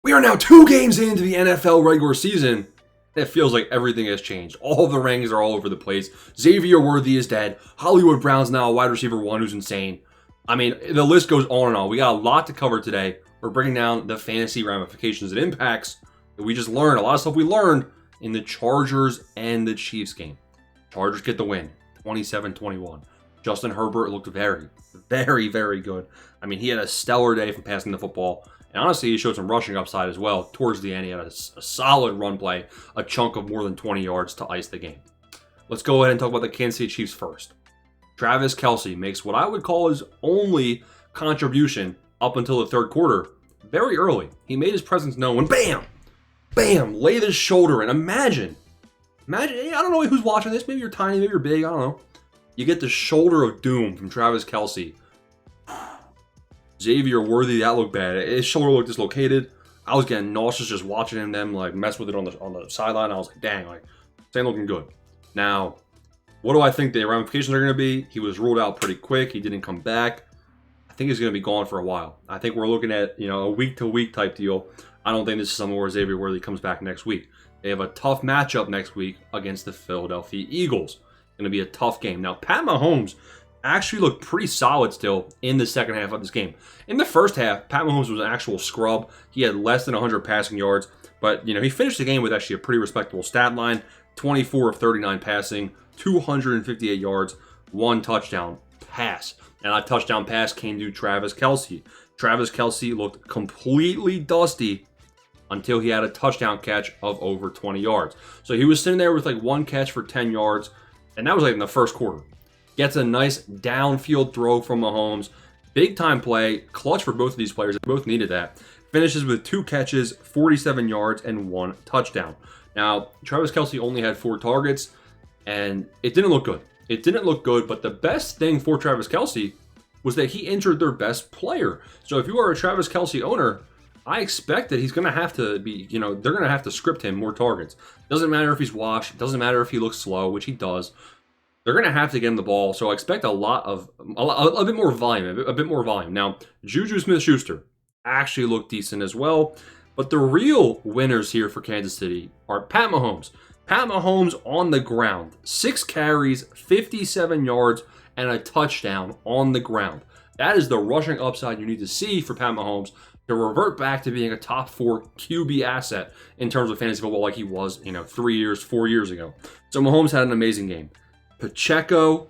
We are now 2 games into the NFL regular season. It feels like everything has changed. All of the rankings are all over the place. Xavier Worthy is dead. Hollywood Brown's now a wide receiver 1 who's insane. I mean, the list goes on and on. We got a lot to cover today. We're breaking down the fantasy ramifications and impacts that we just learned. A lot of stuff we learned in the Chargers and the Chiefs game. Chargers get the win, 27-21. Justin Herbert looked very, very good. I mean, he had a stellar day from passing the football. And honestly, he showed some rushing upside as well. Towards the end, he had a solid run play, a chunk of more than 20 yards to ice the game. Let's go ahead and talk about the Kansas City Chiefs first. Travis Kelce makes what I would call his only contribution up until the third quarter. Very early, he made his presence known and bam, laid his shoulder in. Imagine, I don't know who's watching this. Maybe you're tiny, maybe you're big, I don't know. You get the shoulder of doom from Travis Kelce. Xavier Worthy, that looked bad. His shoulder looked dislocated. I was getting nauseous just watching them like mess with it on the sideline. I was like, dang, like, this ain't looking good. Now, what do I think the ramifications are going to be? He was ruled out pretty quick. He didn't come back. I think he's going to be gone for a while. I think we're looking at, a week-to-week type deal. I don't think this is something where Xavier Worthy comes back next week. They have a tough matchup next week against the Philadelphia Eagles. Going to be a tough game. Now, Pat Mahomes actually looked pretty solid still in the second half of this game. In the first half, Pat Mahomes was an actual scrub. He had less than 100 passing yards, but he finished the game with actually a pretty respectable stat line. 24 of 39 passing, 258 yards, 1 touchdown pass. And that touchdown pass came to Travis Kelce. Travis Kelce looked completely dusty until he had a touchdown catch of over 20 yards. So he was sitting there with like 1 catch for 10 yards, and that was like in the first quarter. Gets a nice downfield throw from Mahomes. Big time play, clutch for both of these players. They both needed that. Finishes with 2 catches, 47 yards, and 1 touchdown. Now, Travis Kelce only had 4 targets, and it didn't look good. It didn't look good, but the best thing for Travis Kelce was that he injured their best player. So if you are a Travis Kelce owner, I expect that he's going to have to be, they're going to have to script him more targets. Doesn't matter if he's washed. Doesn't matter if he looks slow, which he does. They're going to have to get him the ball, so I expect a bit more volume. Now, Juju Smith-Schuster actually looked decent as well, but the real winners here for Kansas City are Pat Mahomes. Pat Mahomes on the ground, 6 carries, 57 yards, and a touchdown on the ground. That is the rushing upside you need to see for Pat Mahomes to revert back to being a top 4 QB asset in terms of fantasy football like he was, 4 years ago. So Mahomes had an amazing game. Pacheco,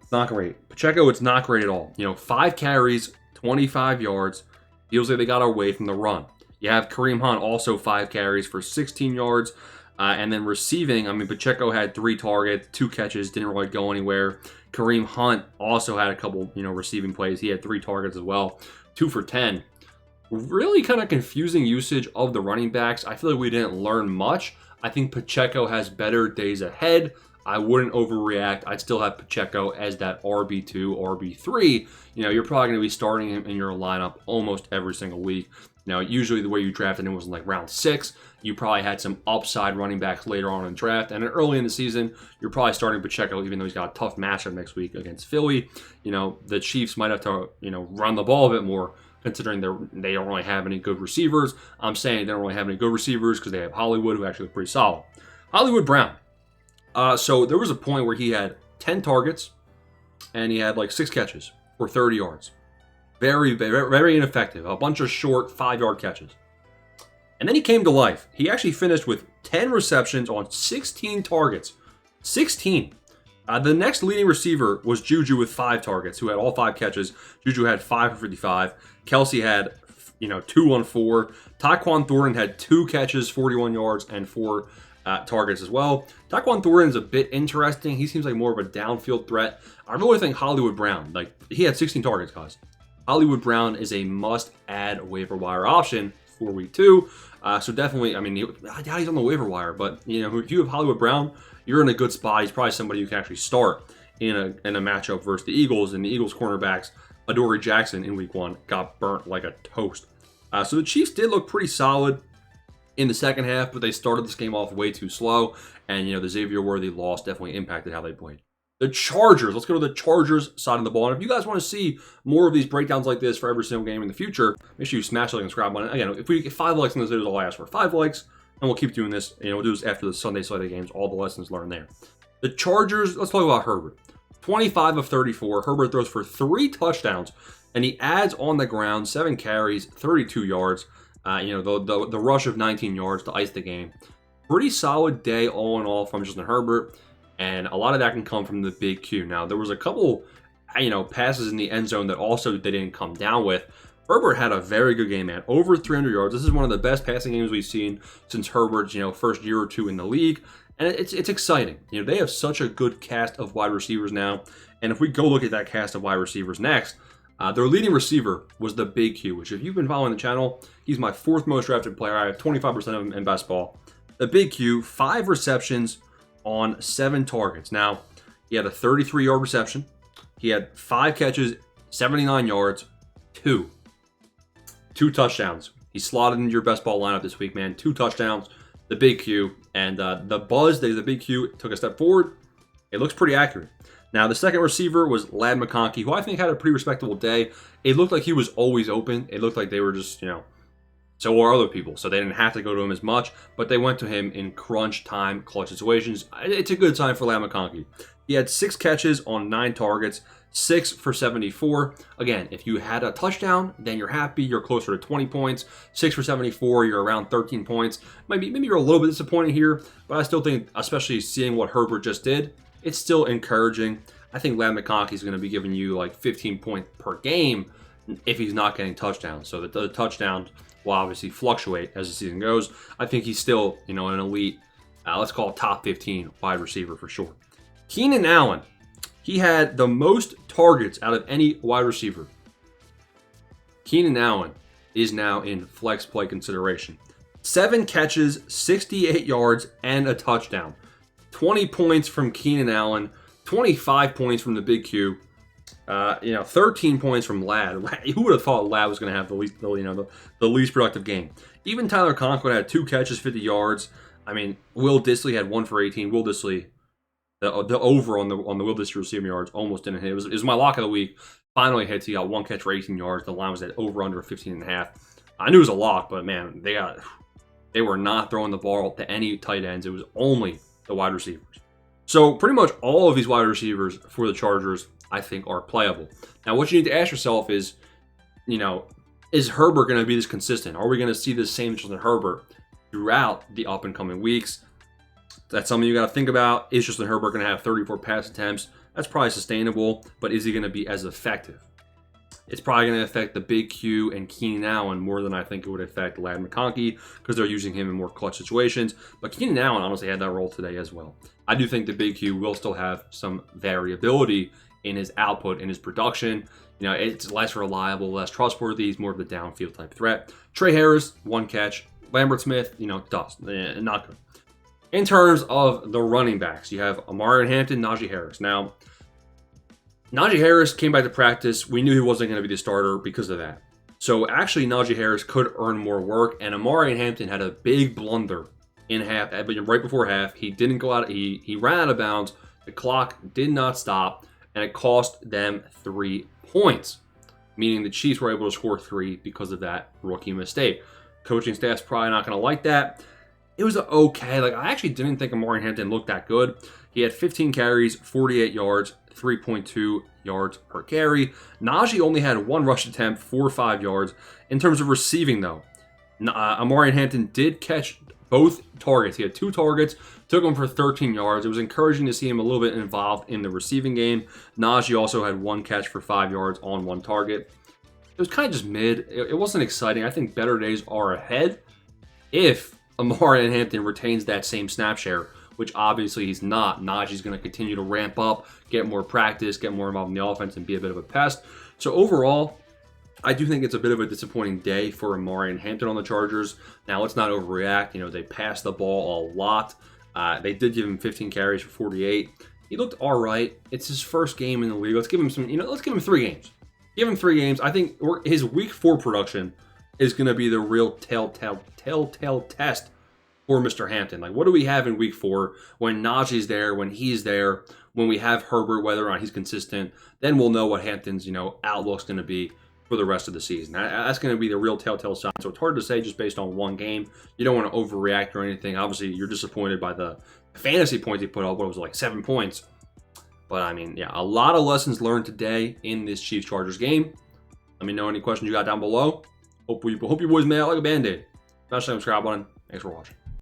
not great. Pacheco, it's not great at all. 5 carries, 25 yards. Feels like they got away from the run. You have Kareem Hunt, also 5 carries for 16 yards. And then receiving, Pacheco had 3 targets, 2 catches, didn't really go anywhere. Kareem Hunt also had a couple, receiving plays. He had 3 targets as well, 2 for 10. Really kind of confusing usage of the running backs. I feel like we didn't learn much. I think Pacheco has better days ahead. I wouldn't overreact. I'd still have Pacheco as that RB2, RB3. You're probably going to be starting him in your lineup almost every single week. Now, usually the way you drafted him was in like round 6. You probably had some upside running backs later on in the draft. And then early in the season, you're probably starting Pacheco, even though he's got a tough matchup next week against Philly. The Chiefs might have to, run the ball a bit more, considering they don't really have any good receivers. I'm saying they don't really have any good receivers because they have Hollywood, who actually look pretty solid. Hollywood Brown. So there was a point where he had 10 targets and he had like 6 catches for 30 yards. Very, very, very ineffective. A bunch of short 5-yard catches. And then he came to life. He actually finished with 10 receptions on 16 targets. 16. The next leading receiver was Juju with 5 targets, who had all 5 catches. Juju had 5 for 55. Kelce had, 2 on 4. Tyquan Thornton had 2 catches, 41 yards, and 4 targets as well. Tyquan Thornton is a bit interesting. He seems like more of a downfield threat. I really think Hollywood Brown, he had 16 targets, guys. Hollywood Brown is a must-add waiver wire option for week 2. So definitely, he's on the waiver wire, but if you have Hollywood Brown, you're in a good spot. He's probably somebody you can actually start in a matchup versus the Eagles. And the Eagles cornerbacks, Adoree Jackson in week 1 got burnt like a toast. So the Chiefs did look pretty solid in the second half, but they started this game off way too slow. And, the Xavier Worthy loss definitely impacted how they played. The Chargers. Let's go to the Chargers side of the ball. And if you guys want to see more of these breakdowns like this for every single game in the future, make sure you smash the like and subscribe button. Again, if we get 5 likes in this video, I'll ask for 5 likes, and we'll keep doing this. We'll do this after the Sunday slate of games, all the lessons learned there. The Chargers, let's talk about Herbert. 25 of 34. Herbert throws for 3 touchdowns, and he adds on the ground 7 carries, 32 yards. The rush of 19 yards to ice the game. Pretty solid day all in all from Justin Herbert. And a lot of that can come from the big Q. Now, there was a couple, passes in the end zone that also they didn't come down with. Herbert had a very good game, man. Over 300 yards. This is one of the best passing games we've seen since Herbert's, first year or two in the league. And it's exciting. They have such a good cast of wide receivers now. And if we go look at that cast of wide receivers next, their leading receiver was the big Q, which if you've been following the channel, he's my 4th most drafted player. I have 25% of him in best ball. The big Q, 5 receptions on 7 targets. Now, he had a 33-yard reception. He had 5 catches, 79 yards, 2 touchdowns. He slotted into your best ball lineup this week, man. 2 touchdowns, the big Q. And the buzz, the big Q, took a step forward. It looks pretty accurate. Now, the second receiver was Ladd McConkey, who I think had a pretty respectable day. It looked like he was always open. It looked like they were just, so were other people. So they didn't have to go to him as much, but they went to him in crunch time, clutch situations. It's a good sign for Ladd McConkey. He had 6 catches on 9 targets, 6 for 74. Again, if you had a touchdown, then you're happy. You're closer to 20 points. 6 for 74, you're around 13 points. Maybe you're a little bit disappointed here, but I still think, especially seeing what Herbert just did, it's still encouraging. I think Ladd McConkey is going to be giving you like 15 points per game if he's not getting touchdowns. So the touchdowns will obviously fluctuate as the season goes. I think he's still, an elite, let's call it top 15 wide receiver for sure. Keenan Allen, he had the most targets out of any wide receiver. Keenan Allen is now in flex play consideration. 7 catches, 68 yards, and a touchdown. 20 points from Keenan Allen, 25 points from the big Q. 13 points from Ladd. Who would have thought Ladd was going to have the least productive game? Even Tyler Conklin had 2 catches, 50 yards. Will Dissly had 1 for 18. Will Dissly, the over on the Will Dissly receiving yards almost didn't hit. It was my lock of the week. Finally hits. He got 1 catch for 18 yards. The line was at over under 15.5. I knew it was a lock, but man, they were not throwing the ball to any tight ends. It was only the wide receivers. So pretty much all of these wide receivers for the Chargers, I think, are playable. Now, what you need to ask yourself is, is Herbert going to be this consistent? Are we going to see the same Justin Herbert throughout the up and coming weeks? That's something you got to think about. Is Justin Herbert going to have 34 pass attempts? That's probably sustainable, but is he going to be as effective? It's probably going to affect the big Q and Keenan Allen more than I think it would affect Ladd McConkey because they're using him in more clutch situations. But Keenan Allen honestly had that role today as well. I do think the big Q will still have some variability in his output, in his production. It's less reliable, less trustworthy. He's more of the downfield type threat. Trey Harris, 1 catch. Lambert Smith, dust. Not good. In terms of the running backs, you have Amari Hampton, Najee Harris. Now, Najee Harris came back to practice. We knew he wasn't going to be the starter because of that. So actually, Najee Harris could earn more work, and Amari Hampton had a big blunder in half, right before half. He didn't go out. He ran out of bounds. The clock did not stop, and it cost them 3 points, meaning the Chiefs were able to score 3 because of that rookie mistake. Coaching staff's probably not going to like that. It was okay. I actually didn't think Amari Hampton looked that good. He had 15 carries, 48 yards, 3.2 yards per carry. Najee only had 1 rush attempt, 4 or 5 yards. In terms of receiving, though, Amari Hampton did catch both targets. He had 2 targets, took them for 13 yards. It was encouraging to see him a little bit involved in the receiving game. Najee also had 1 catch for 5 yards on 1 target. It was kind of just mid. It wasn't exciting. I think better days are ahead if Amari Hampton retains that same snap share, which obviously he's not. Najee's going to continue to ramp up, get more practice, get more involved in the offense, and be a bit of a pest. So overall, I do think it's a bit of a disappointing day for Amari Hampton on the Chargers. Now, let's not overreact. They passed the ball a lot. They did give him 15 carries for 48. He looked all right. It's his first game in the league. Let's give him let's give him 3 games. Give him 3 games. I think his week 4 production is going to be the real telltale test for Mr. Hampton? Like, what do we have in week 4 when Najee's there, when he's there, when we have Herbert, whether or not he's consistent? Then we'll know what Hampton's, outlook's going to be for the rest of the season. That's going to be the real telltale sign. So it's hard to say just based on one game. You don't want to overreact or anything. Obviously, you're disappointed by the fantasy points he put up. What was it, like 7 points? But I mean, yeah, a lot of lessons learned today in this Chiefs-Chargers game. Let me know any questions you got down below. Hope you boys made out like a band-aid. Smash that subscribe button. Thanks for watching.